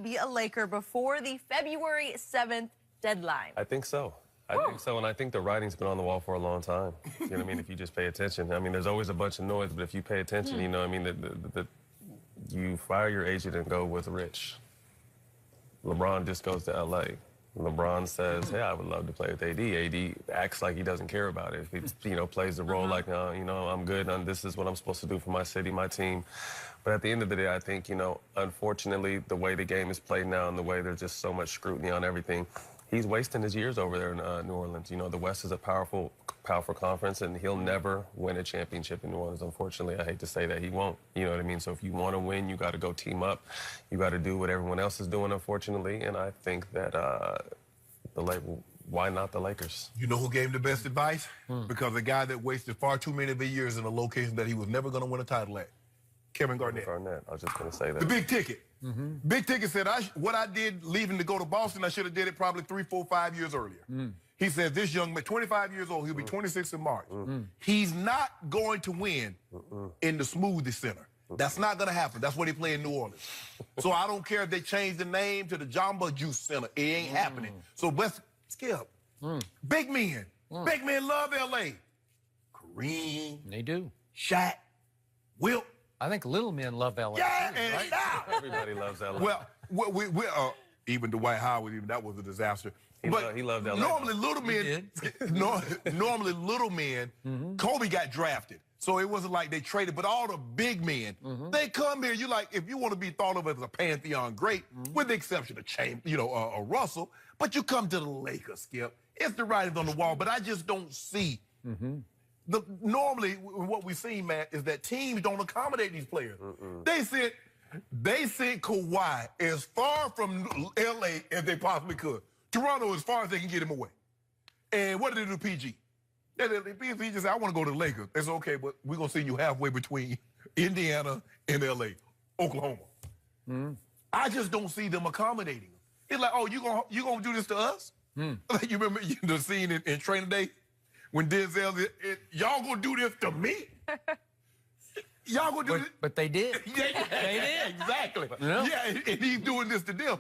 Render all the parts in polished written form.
Be a Laker before the February 7th deadline? I think so. I think so, and I think the writing's been on the wall for a long time. You know what I mean? If you just pay attention. I mean, there's always a bunch of noise, but if you pay attention, you know what I mean? You fire your agent and go with Rich. LeBron just goes to L.A. LeBron says, hey, I would love to play with AD. AD acts like he doesn't care about it. If he, plays the role like, you know, I'm good, and this is what I'm supposed to do for my city, my team. But at the end of the day, I think, unfortunately, the way the game is played now and the way there's just so much scrutiny on everything, he's wasting his years over there in New Orleans. The West is a powerful conference, and he'll never win a championship in New Orleans. Unfortunately, I hate to say that he won't. You know what I mean? So if you want to win, you got to go team up. You got to do what everyone else is doing, unfortunately. And I think that why not the Lakers? You know who gave him the best advice? Because a guy that wasted far too many of his years in a location that he was never going to win a title at. Kevin Garnett. I was just going to say that. The big ticket. Big ticket said, what I did leaving to go to Boston, I should have did it probably 3, 4, 5 years earlier. He said, this young man, 25 years old, he'll be 26 in March. He's not going to win in the Smoothie Center. That's not going to happen. That's what they play in New Orleans. So I don't care if they change the name to the Jamba Juice Center. It ain't happening. So let's skip. Big men. Big men love L.A. Kareem. They do. Shaq. Wilt. I think little men love LA. Yeah, too, and right? now. Everybody loves LA. Well, even Dwight Howard, even that was a disaster. He loved LA. Normally, little men, normally little men, Kobe got drafted. So it wasn't like they traded, but all the big men, they come here. You like, if you want to be thought of as a pantheon great, with the exception of Russell, but you come to the Lakers, Skip. It's the writing on the wall, but I just don't see. Normally, what we see, Matt, is that teams don't accommodate these players. They sent Kawhi as far from L.A. as they possibly could. Toronto as far as they can get him away. And what did they do, PG? PG just said, I want to go to the Lakers. They said, okay, but we're going to send you halfway between Indiana and L.A., Oklahoma. I just don't see them accommodating him. It's like, oh, you gonna do this to us? Like, you remember the scene in Training Day? When Denzel, y'all gonna do this to me? Y'all gonna do this? But they did. They did, exactly. Yeah, and he's doing this to them.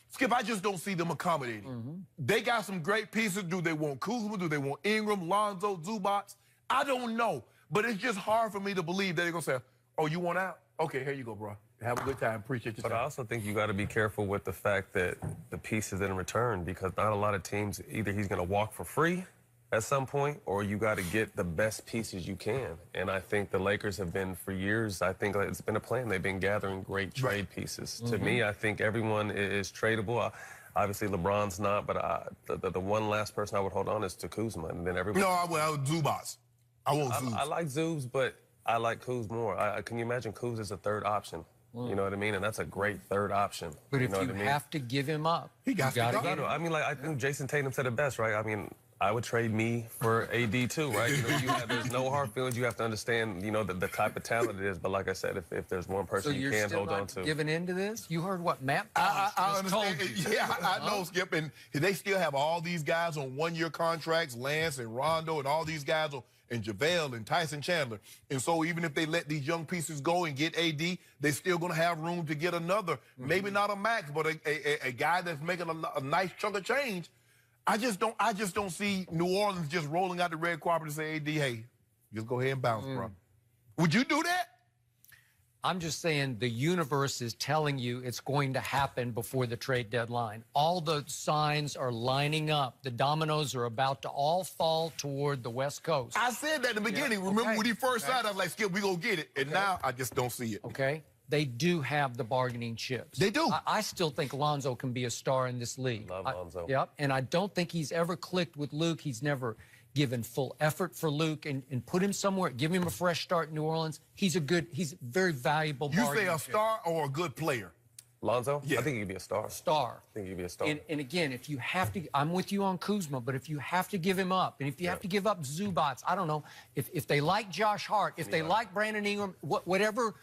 Skip, I just don't see them accommodating. They got some great pieces. Do they want Kuzma? Do they want Ingram, Lonzo, Zubac? I don't know. But it's just hard for me to believe that they're gonna say, oh, you want out? Okay, here you go, bro. Have a good time. Appreciate your time. But I also think you got to be careful with the fact that the pieces in return, because not a lot of teams, either he's gonna walk for free at some point, or you got to get the best pieces you can. And I think the Lakers have been, for years, I think it's been a plan. They've been gathering great trade pieces. To me, I think everyone is tradable. Obviously, LeBron's not, but the one last person I would hold on is to Kuzma. And then everybody. No, well, Zubac. I want Zubas. I like Zubs, but I like Kuz more. Can you imagine Kuz as a third option? You know what I mean? And that's a great third option. But you if know you what I mean? have to give him up, he got to go. I mean, like, I think Jason Tatum said it best, right? I mean, I would trade me for AD too, right? There's no hard feelings. You have to understand, the type of talent it is. But like I said, if there's one person you can't hold on to. So you're still not giving in to this? You heard what Matt I just told understand. you. Yeah, I know, Skip. And they still have all these guys on one-year contracts, Lance and Rondo and all these guys and JaVale and Tyson Chandler. And so even if they let these young pieces go and get AD, they're still going to have room to get another, maybe not a max, but a guy that's making a nice chunk of change. I just don't see New Orleans just rolling out the red carpet and say, AD, hey, just go ahead and bounce, bro. Would you do that? I'm just saying the universe is telling you it's going to happen before the trade deadline. All the signs are lining up. The dominoes are about to all fall toward the West Coast. I said that in the beginning. Yeah, Remember when he first signed, I was like, Skip, we gonna get it. And now I just don't see it. Okay? They do have the bargaining chips. They do. I still think Lonzo can be a star in this league. Love Lonzo. Yep, and I don't think he's ever clicked with Luke. He's never given full effort for Luke and put him somewhere, give him a fresh start in New Orleans. He's a very valuable You say bargaining a star or a good player? Lonzo? Yeah. I think he could be a star. Star. I think he could be a star. And again, if you have to, I'm with you on Kuzma, but if you have to give him up, and if you have to give up Zubac, I don't know, if they like Josh Hart, if they like Brandon Ingram, whatever.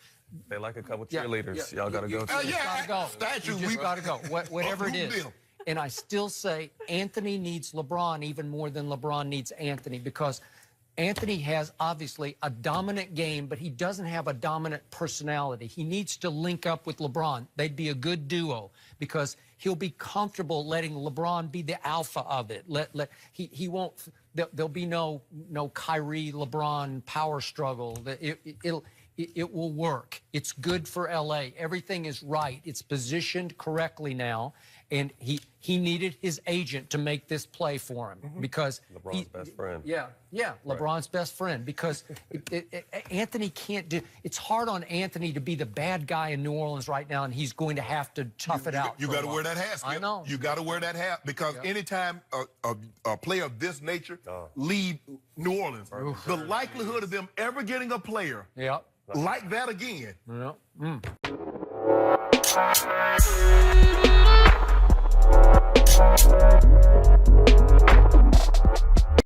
They like a couple cheerleaders. Y'all got to go to. You just gotta go. Statue. You just got to go. Whatever it is. Them. And I still say Anthony needs LeBron even more than LeBron needs Anthony, because Anthony has obviously a dominant game, but he doesn't have a dominant personality. He needs to link up with LeBron. They'd be a good duo because he'll be comfortable letting LeBron be the alpha of it. He won't. There'll be no Kyrie LeBron power struggle. It will work. It's good for LA. Everything is right. It's positioned correctly now, and he needed his agent to make this play for him because LeBron's best friend. Yeah, LeBron's best friend because Anthony can't do. It's hard on Anthony to be the bad guy in New Orleans right now, and he's going to have to tough it out. You got to wear that hat. Skip. I know. You got to wear that hat because anytime a player of this nature leave New Orleans, the likelihood of them ever getting a player like that again. Yeah.